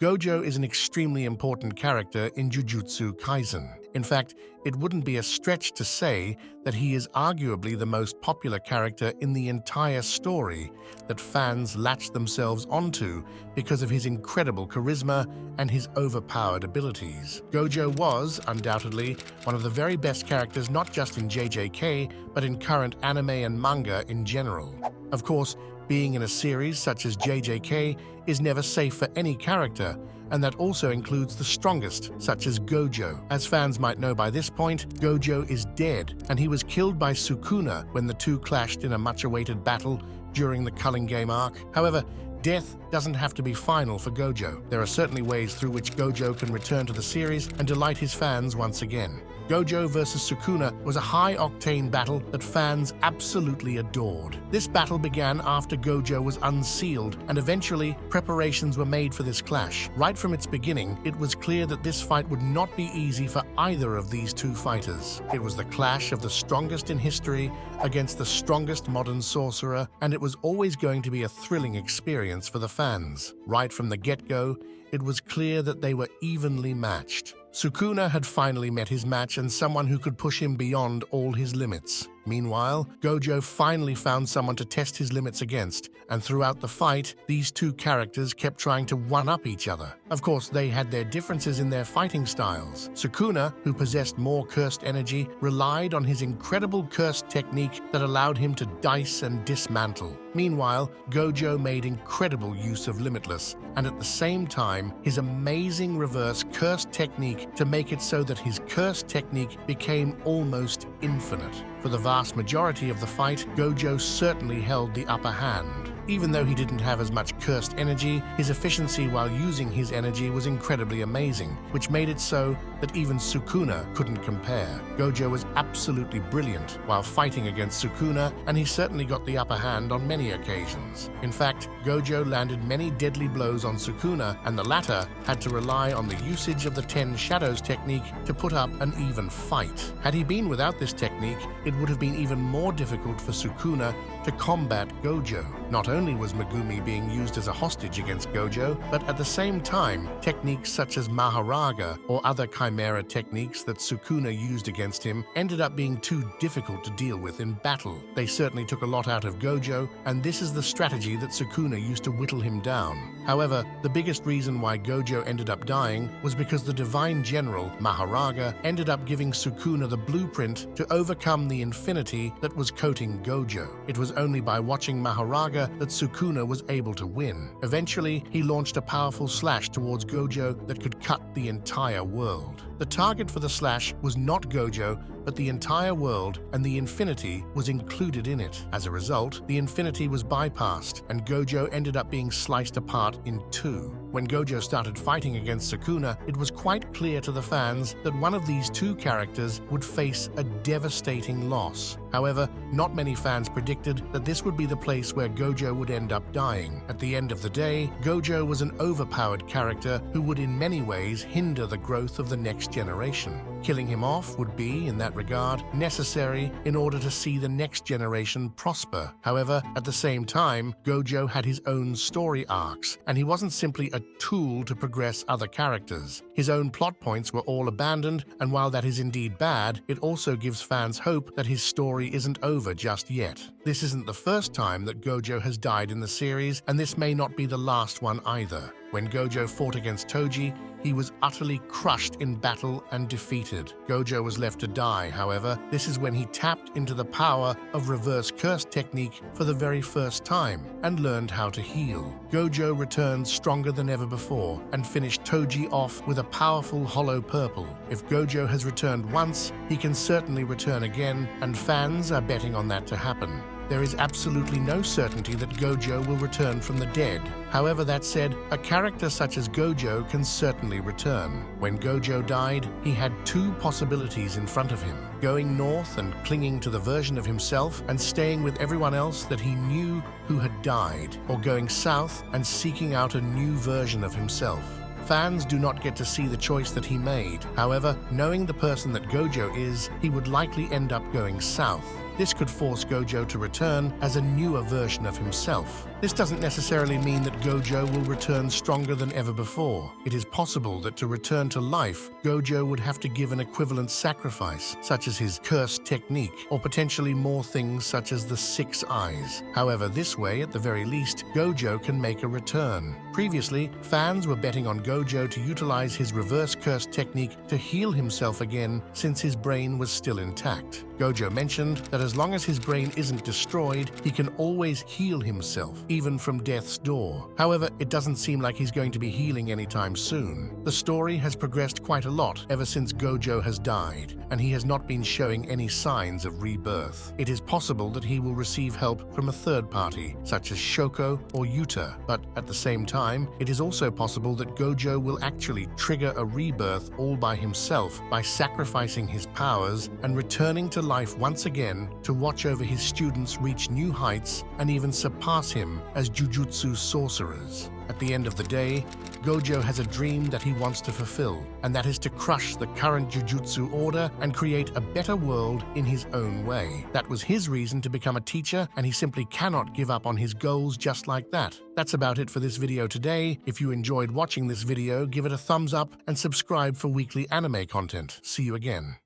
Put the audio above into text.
Gojo is an extremely important character in Jujutsu Kaisen. In fact, it wouldn't be a stretch to say that he is arguably the most popular character in the entire story that fans latch themselves onto because of his incredible charisma and his overpowered abilities. Gojo was, undoubtedly, one of the very best characters not just in JJK, but in current anime and manga in general. Of course, being in a series such as JJK is never safe for any character, and that also includes the strongest, such as Gojo. As fans might know by this point, Gojo is dead, and he was killed by Sukuna when the two clashed in a much-awaited battle during the Culling Game arc. However, death doesn't have to be final for Gojo. There are certainly ways through which Gojo can return to the series and delight his fans once again. Gojo vs. Sukuna was a high-octane battle that fans absolutely adored. This battle began after Gojo was unsealed, and eventually preparations were made for this clash. Right from its beginning, it was clear that this fight would not be easy for either of these two fighters. It was the clash of the strongest in history against the strongest modern sorcerer, and it was always going to be a thrilling experience for the fans. Right from the get-go, it was clear that they were evenly matched. Sukuna had finally met his match and someone who could push him beyond all his limits. Meanwhile, Gojo finally found someone to test his limits against, and throughout the fight, these two characters kept trying to one-up each other. Of course, they had their differences in their fighting styles. Sukuna, who possessed more cursed energy, relied on his incredible cursed technique that allowed him to dice and dismantle. Meanwhile, Gojo made incredible use of Limitless, and at the same time, his amazing reverse cursed technique to make it so that his cursed technique became almost infinite. For the vast majority of the fight, Gojo certainly held the upper hand. Even though he didn't have as much cursed energy, his efficiency while using his energy was incredibly amazing, which made it so that even Sukuna couldn't compare. Gojo was absolutely brilliant while fighting against Sukuna, and he certainly got the upper hand on many occasions. In fact, Gojo landed many deadly blows on Sukuna, and the latter had to rely on the usage of the 10 Shadows technique to put up an even fight. Had he been without this technique, it would have been even more difficult for Sukuna to combat Gojo. Not only was Megumi being used as a hostage against Gojo, but at the same time, techniques such as Maharaga or other Chimera techniques that Sukuna used against him ended up being too difficult to deal with in battle. They certainly took a lot out of Gojo, and this is the strategy that Sukuna used to whittle him down. However, the biggest reason why Gojo ended up dying was because the Divine General, Maharaga, ended up giving Sukuna the blueprint to overcome the infinity that was coating Gojo. It was only by watching Maharaga that Sukuna was able to win. Eventually, he launched a powerful slash towards Gojo that could cut the entire world. The target for the slash was not Gojo, but the entire world, and the infinity was included in it. As a result, the infinity was bypassed, and Gojo ended up being sliced apart in two. When Gojo started fighting against Sukuna, it was quite clear to the fans that one of these two characters would face a devastating loss. However, not many fans predicted that this would be the place where Gojo would end up dying. At the end of the day, Gojo was an overpowered character who would in many ways hinder the growth of the next generation. Killing him off would be, in that regard, necessary in order to see the next generation prosper. However, at the same time, Gojo had his own story arcs, and he wasn't simply a tool to progress other characters. His own plot points were all abandoned, and while that is indeed bad, it also gives fans hope that his story isn't over just yet. This isn't the first time that Gojo has died in the series, and this may not be the last one either. When Gojo fought against Toji, he was utterly crushed in battle and defeated. Gojo was left to die, however. This is when he tapped into the power of reverse curse technique for the very first time and learned how to heal. Gojo returned stronger than ever before and finished Toji off with a powerful hollow purple. If Gojo has returned once, he can certainly return again, and fans are betting on that to happen. There is absolutely no certainty that Gojo will return from the dead. However, that said, a character such as Gojo can certainly return. When Gojo died, he had two possibilities in front of him: going north and clinging to the version of himself and staying with everyone else that he knew who had died, or going south and seeking out a new version of himself. Fans do not get to see the choice that he made. However, knowing the person that Gojo is, he would likely end up going south. This could force Gojo to return as a newer version of himself. This doesn't necessarily mean that Gojo will return stronger than ever before. It is possible that to return to life, Gojo would have to give an equivalent sacrifice, such as his cursed technique, or potentially more things such as the 6 eyes. However, this way, at the very least, Gojo can make a return. Previously, fans were betting on Gojo to utilize his reverse curse technique to heal himself again since his brain was still intact. Gojo mentioned that as long as his brain isn't destroyed, he can always heal himself, even from death's door. However, it doesn't seem like he's going to be healing anytime soon. The story has progressed quite a lot ever since Gojo has died, and he has not been showing any signs of rebirth. It is possible that he will receive help from a third party, such as Shoko or Yuta, but at the same time, it is also possible that Gojo will actually trigger a rebirth all by himself by sacrificing his powers and returning to life once again to watch over his students reach new heights and even surpass him as Jujutsu sorcerers. At the end of the day, Gojo has a dream that he wants to fulfill, and that is to crush the current Jujutsu order and create a better world in his own way. That was his reason to become a teacher, and he simply cannot give up on his goals just like that. That's about it for this video today. If you enjoyed watching this video, give it a thumbs up and subscribe for weekly anime content. See you again.